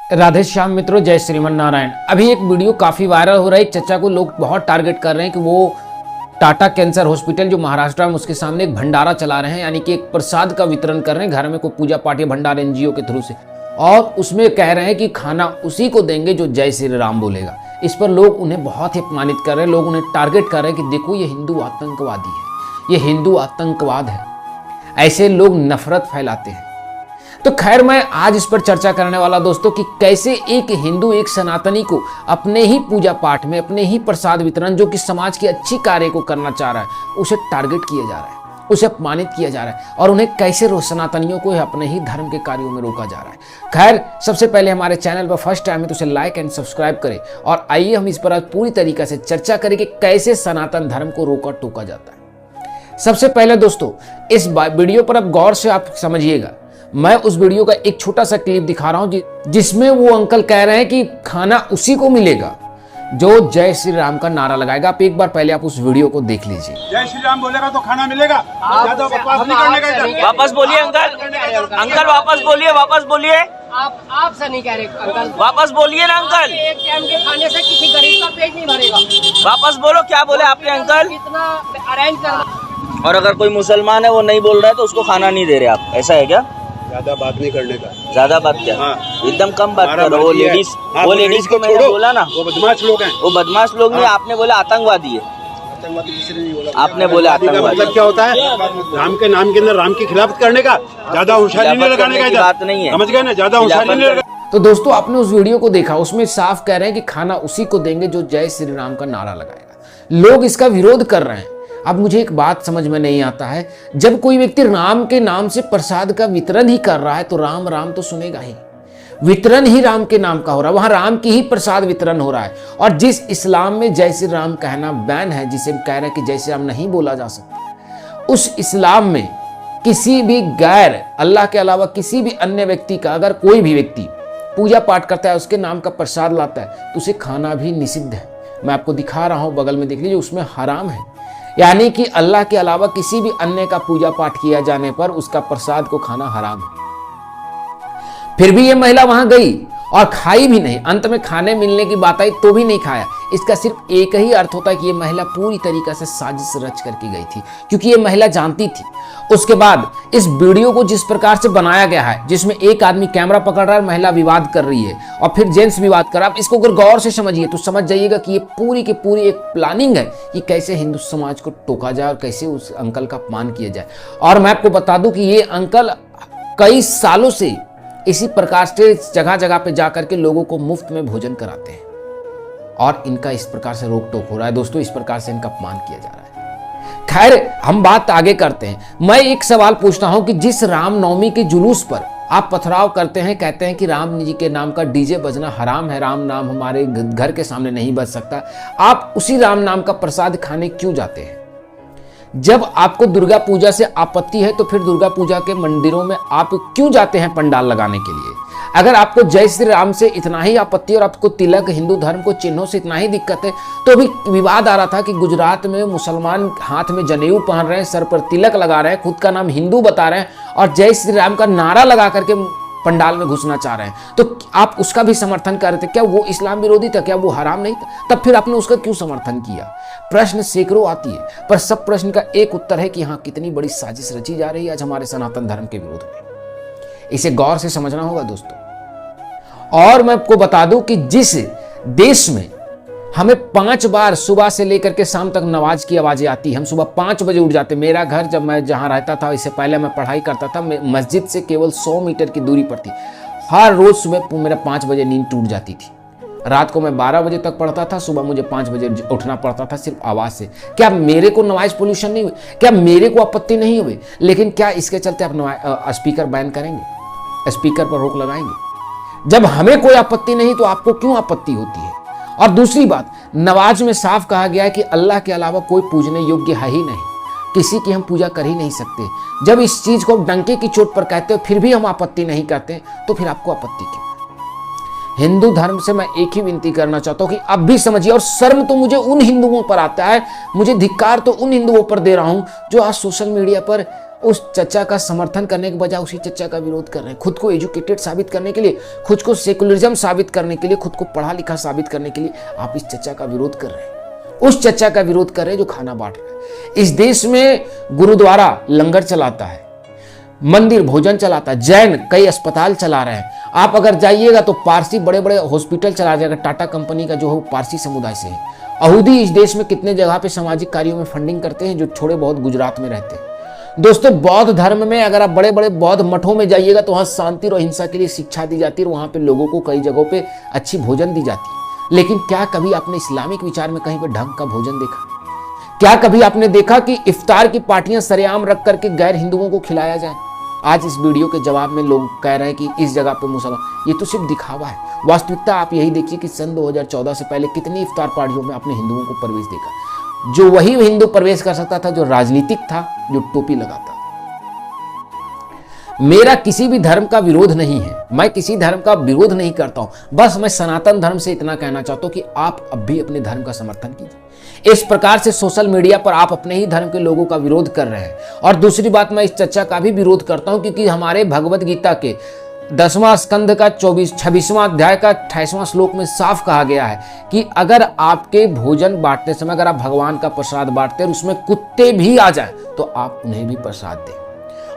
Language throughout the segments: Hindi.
राधे श्याम मित्रों, जय श्रीमन नारायण। अभी एक वीडियो काफी वायरल हो रहा है। एक चचा को लोग बहुत टारगेट कर रहे हैं कि वो टाटा कैंसर हॉस्पिटल जो महाराष्ट्र में, उसके सामने एक भंडारा चला रहे हैं, यानी कि एक प्रसाद का वितरण कर रहे हैं घर में कोई पूजा पाठ या भंडारा एनजीओ के थ्रू से, और उसमें कह रहे हैं कि खाना उसी को देंगे जो जय श्री राम बोलेगा। इस पर लोग उन्हें बहुत ही अपमानित कर रहे हैं, लोग उन्हें टारगेट कर रहे हैं कि देखो ये हिंदू आतंकवादी है, ये हिंदू आतंकवाद है। ऐसे लोग नफरत फैलाते हैं। तो खैर, मैं आज इस पर चर्चा करने वाला दोस्तों कि कैसे एक हिंदू, एक सनातनी को अपने ही पूजा पाठ में, अपने ही प्रसाद वितरण, जो कि समाज की अच्छी कार्य को करना चाह रहा है, उसे टारगेट किया जा रहा है, उसे अपमानित किया जा रहा है, और उन्हें कैसे सनातनियों को अपने ही धर्म के कार्यों में रोका जा रहा है। खैर, सबसे पहले हमारे चैनल पर फर्स्ट टाइम है तो उसे लाइक एंड सब्सक्राइब करें, और आइए हम इस पर आज पूरी तरीके से चर्चा करें कि कैसे सनातन धर्म को रोका टोका जाता है। सबसे पहले दोस्तों, इस वीडियो पर अब गौर से आप समझिएगा। मैं उस वीडियो का एक छोटा सा क्लिप दिखा रहा हूं जिसमें वो अंकल कह रहे हैं कि खाना उसी को मिलेगा जो जय श्री राम का नारा लगाएगा। आप एक बार पहले आप उस वीडियो को देख लीजिए। जय श्री राम बोलेगा तो खाना मिलेगा। ज्यादा बकवास नहीं करने का। वापस बोलिए अंकल वापस बोलिए। आप से नहीं कह रहे अंकल, वापस बोलिए ना अंकल। एक टाइम के खाने से किसी गरीब का पेट नहीं भरेगा। वापस बोलो, क्या बोले आपने अंकल? इतना अरेंज करना। और अगर कोई मुसलमान है वो नहीं बोल रहा है तो उसको खाना नहीं दे रहे आप, ऐसा है क्या? ज्यादा बात नहीं करने का। ज्यादा बात क्या? हाँ। एकदम कम बात करो। वो लेडीज को मैंने बोला ना, वो बदमाश लोग हैं। वो बदमाश लोग नहीं, आपने बोला आतंकवादी है। आतंकवादी किसी ने नहीं बोला। आपने बोला आतंकवादी। मतलब क्या होता है? राम के नाम के अंदर राम की खिलाफत करने का, ज्यादा होशियारी नहीं लगाने का। बात नहीं है, समझ गए ना? ज्यादा होशियारी नहीं लगा। तो दोस्तों, आपने उस वीडियो को देखा, उसमें साफ कह रहे हैं कि खाना उसी को देंगे जो जय श्री राम का नारा लगाएगा। लोग इसका विरोध कर रहे हैं। अब मुझे एक बात समझ में नहीं आता है, जब कोई व्यक्ति राम के नाम से प्रसाद का वितरण ही कर रहा है तो राम राम तो सुनेगा ही। वितरण ही राम के नाम का हो रहा है, वहां राम की ही प्रसाद वितरण हो रहा है। और जिस इस्लाम में जय श्री राम कहना बैन है, जिसे कह रहे हैं कि जय श्री राम नहीं बोला जा सकता, उस इस्लाम में किसी भी गैर अल्लाह के अलावा किसी भी अन्य व्यक्ति का, अगर कोई भी व्यक्ति पूजा पाठ करता है, उसके नाम का प्रसाद लाता है, तो उसे खाना भी निषिद्ध है। मैं आपको दिखा रहा हूं, बगल में देख लीजिए, उसमें हराम है। यानी कि अल्लाह के अलावा किसी भी अन्य का पूजा पाठ किया जाने पर उसका प्रसाद को खाना हराम है। फिर भी ये महिला वहां गई और खाई भी नहीं। अंत में खाने मिलने की बात आई तो भी नहीं खाया। इसका सिर्फ एक ही अर्थ होता है कि ये महिला पूरी तरीके से साजिश रच करके गई थी, क्योंकि ये महिला जानती थी। उसके बाद इस वीडियो को जिस प्रकार से बनाया गया है, जिसमें एक आदमी कैमरा पकड़ रहा है, महिला विवाद कर रही है और फिर जेंट्स विवाद कर रहा है, आप इसको अगर गौर से समझिए तो समझ जाइएगा कि ये पूरी की पूरी एक प्लानिंग है कि कैसे हिंदू समाज को टोका जाए और कैसे उस अंकल का अपमान किया जाए। और मैं आपको बता दूं कि ये अंकल कई सालों से इसी प्रकार से जगह जगह पे जाकर के लोगों को मुफ्त में भोजन कराते हैं, और इनका इस प्रकार से रोक टोक हो रहा है दोस्तों। इस प्रकार से इनका अपमान किया जा रहा है। खैर, हम बात आगे करते हैं। मैं एक सवाल पूछता हूं कि जिस रामनवमी के जुलूस पर आप पथराव करते हैं, कहते हैं कि राम जी के नाम का डीजे बजना हराम है, राम नाम हमारे घर के सामने नहीं बज सकता, आप उसी राम नाम का प्रसाद खाने क्यों जाते हैं? जब आपको दुर्गा पूजा से आपत्ति है तो फिर दुर्गा पूजा के मंदिरों में आप क्यों जाते हैं पंडाल लगाने के लिए? अगर आपको जय श्री राम से इतना ही आपत्ति और आपको तिलक, हिंदू धर्म को चिन्हों से इतना ही दिक्कत है, तो भी विवाद आ रहा था कि गुजरात में मुसलमान हाथ में जनेऊ पहन रहे हैं, सर पर तिलक लगा रहे हैं, खुद का नाम हिंदू बता रहे हैं और जय श्री राम का नारा लगा करके पंडाल में घुसना चाह रहे हैं, तो आप उसका भी समर्थन कर रहे थे। क्या वो इस्लाम विरोधी था? क्या वो हराम नहीं था? तब फिर आपने उसका क्यों समर्थन किया? प्रश्न सैकड़ों आती है, पर सब प्रश्न का एक उत्तर है कि यहाँ कितनी बड़ी साजिश रची जा रही है आज हमारे सनातन धर्म के विरोध में। इसे गौर से समझना होगा दोस्तों। और मैं आपको बता दूं कि जिस देश में हमें 5 बार सुबह से लेकर के शाम तक नमाज की आवाजें आती, हम सुबह 5 बजे उठ जाते। मेरा घर, जब मैं जहां रहता था, इससे पहले मैं पढ़ाई करता था, मस्जिद से केवल 100 मीटर की दूरी पर थी। हर रोज सुबह मेरा 5 बजे नींद टूट जाती थी। रात को मैं 12 बजे तक पढ़ता था, सुबह मुझे 5 बजे उठना पड़ता था सिर्फ आवाज से। क्या मेरे को नॉइज पोल्यूशन नहीं हुई? क्या मेरे को आपत्ति नहीं हुई? लेकिन क्या इसके चलते आप स्पीकर बैन करेंगे? स्पीकर पर रोक लगाएंगे? जब हमें कोई आपत्ति नहीं तो आपको क्यों आपत्ति होती है? और दूसरी बात, नमाज में साफ कहा गया है कि अल्लाह के अलावा कोई पूजने योग्य है ही नहीं, किसी की हम पूजा कर ही नहीं सकते। जब इस चीज को डंके की चोट पर कहते हो फिर भी हम आपत्ति नहीं करते, तो फिर आपको आपत्ति क्यों? हिंदू धर्म से मैं एक ही विनती करना चाहता हूं कि अब भी समझिए, और शर्म तो मुझे उन हिंदुओं पर आता है, मुझे धिक्कार तो उन हिंदुओं पर दे रहा हूं जो आज सोशल मीडिया पर उस चचा का समर्थन करने के बजाय उसी चचा का विरोध कर रहे हैं। खुद को एजुकेटेड साबित करने के लिए, खुद को सेकुलरिज्म साबित करने के लिए, खुद को पढ़ा लिखा साबित करने के लिए आप इस चचा का विरोध कर रहे हैं। उस चचा का विरोध कर रहे हैं जो खाना बांट रहा है। इस देश में गुरुद्वारा लंगर चलाता है, मंदिर भोजन चलाता है, जैन कई अस्पताल चला रहे हैं। आप अगर जाइएगा तो पारसी बड़े बड़े हॉस्पिटल चला जाएगा, टाटा कंपनी का जो है पारसी समुदाय से है। यहूदी इस देश में कितने जगह पे सामाजिक कार्यों में फंडिंग करते हैं, जो थोड़े बहुत गुजरात में रहते हैं। दोस्तों, बौद्ध धर्म में अगर आप बड़े बड़े बौद्ध मठों में जाइएगा तो वहां शांति और अहिंसा के लिए शिक्षा दी जाती है, वहां पे लोगों को कई जगहों पे अच्छी भोजन दी जाती है। लेकिन क्या कभी आपने इस्लामिक विचार में कहीं पे ढंग का भोजन देखा? क्या कभी आपने देखा कि इफ्तार की पार्टियां सरेआम रख करके गैर हिंदुओं को खिलाया जाए? आज इस वीडियो के जवाब में लोग कह रहे हैं कि इस जगह पे मुसलमान, ये तो सिर्फ दिखावा है। वास्तविकता आप यही देखिए कि सन 2014 से पहले कितनी इफ्तार पार्टियों में आपने हिंदुओं को प्रवेश देखा। जो वही हिंदू प्रवेश कर सकता था जो राजनीतिक था, जो टोपी लगाता। मेरा किसी भी धर्म का विरोध नहीं है, मैं किसी धर्म का विरोध नहीं करता हूं। बस मैं सनातन धर्म से इतना कहना चाहता हूं कि आप अब भी अपने धर्म का समर्थन कीजिए। इस प्रकार से सोशल मीडिया पर आप अपने ही धर्म के लोगों का विरोध कर रहे हैं। और दूसरी बात, मैं इस चर्चा का भी विरोध करता हूं क्योंकि हमारे भगवत गीता के 10वां स्कंद का 26वां अध्याय का 28वां श्लोक में साफ कहा गया है कि अगर आपके भोजन बांटते समय अगर आप भगवान का प्रसाद बांटते हैं और उसमें कुत्ते भी आ जाए तो आप उन्हें भी प्रसाद दें।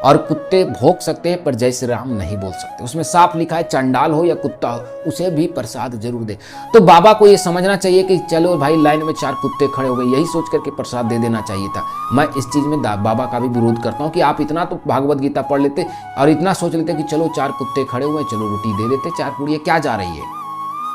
और कुत्ते भोंक सकते हैं पर जय श्री राम नहीं बोल सकते। उसमें साफ लिखा है, चंडाल हो या कुत्ता हो उसे भी प्रसाद जरूर दे। तो बाबा को ये समझना चाहिए कि चलो भाई लाइन में 4 कुत्ते खड़े हो गए, यही सोच करके प्रसाद दे देना चाहिए था। मैं इस चीज में बाबा का भी विरोध करता हूँ कि आप इतना तो भागवत गीता पढ़ लेते और इतना सोच लेते कि चलो 4 कुत्ते खड़े हुए, चलो रोटी दे देते, 4 पूड़ियाँ क्या जा रही है।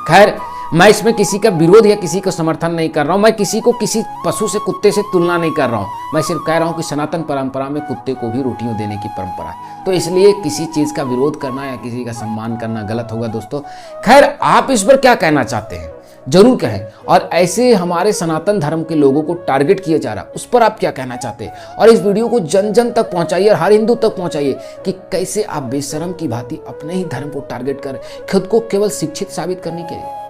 खैर, मैं इसमें किसी का विरोध या किसी का समर्थन नहीं कर रहा हूं। मैं किसी को किसी पशु से, कुत्ते से तुलना नहीं कर रहा हूं। मैं सिर्फ कह रहा हूं कि सनातन परंपरा में कुत्ते को भी रोटियां देने की परंपरा है। तो इसलिए किसी चीज का विरोध करना या किसी का सम्मान करना गलत होगा दोस्तों। खैर, आप इस पर क्या कहना चाहते हैं जरूर कहें। और ऐसे हमारे सनातन धर्म के लोगों को टारगेट किया जा रहा, उस पर आप क्या कहना चाहते हैं। और इस वीडियो को जन जन तक पहुंचाइए और हर हिंदू तक पहुंचाइए कि कैसे आप बेशरम की भांति अपने ही धर्म को टारगेट कर खुद को केवल शिक्षित साबित करने के लिए।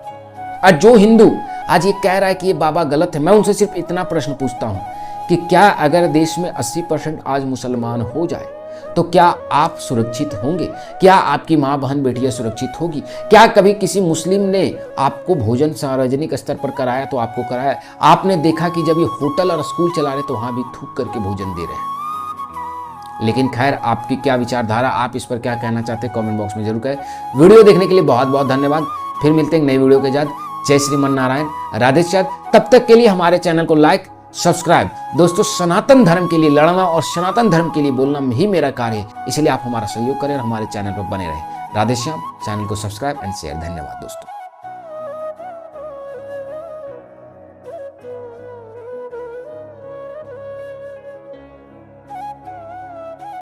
और जो हिंदू आज ये कह रहा है कि ये बाबा गलत है, मैं उनसे सिर्फ इतना प्रश्न पूछता हूं कि क्या अगर देश में 80% आज मुसलमान हो जाए तो क्या आप सुरक्षित होंगे? क्या आपकी माँ बहन बेटियां सुरक्षित होगी? क्या कभी किसी मुस्लिम ने आपको भोजन सार्वजनिक स्तर पर कराया तो आपको कराया? आपने देखा कि जब ये होटल और स्कूल चला रहे तो वहां भी थूक करके भोजन दे रहे हैं। लेकिन खैर, आपकी क्या विचारधारा, आप इस पर क्या कहना चाहते हैं कमेंट बॉक्स में जरूर कहें। वीडियो देखने के लिए बहुत बहुत धन्यवाद। फिर मिलते हैं नई वीडियो के साथ। जय श्रीमन नारायण, राधे श्याम। तब तक के लिए हमारे चैनल को लाइक, सब्सक्राइब। दोस्तों, सनातन धर्म के लिए लड़ना और सनातन धर्म के लिए बोलना ही मेरा कार्य है, इसलिए आप हमारा सहयोग करें और हमारे चैनल पर बने रहें। राधे श्याम। चैनल को सब्सक्राइब एंड शेयर। धन्यवाद दोस्तों।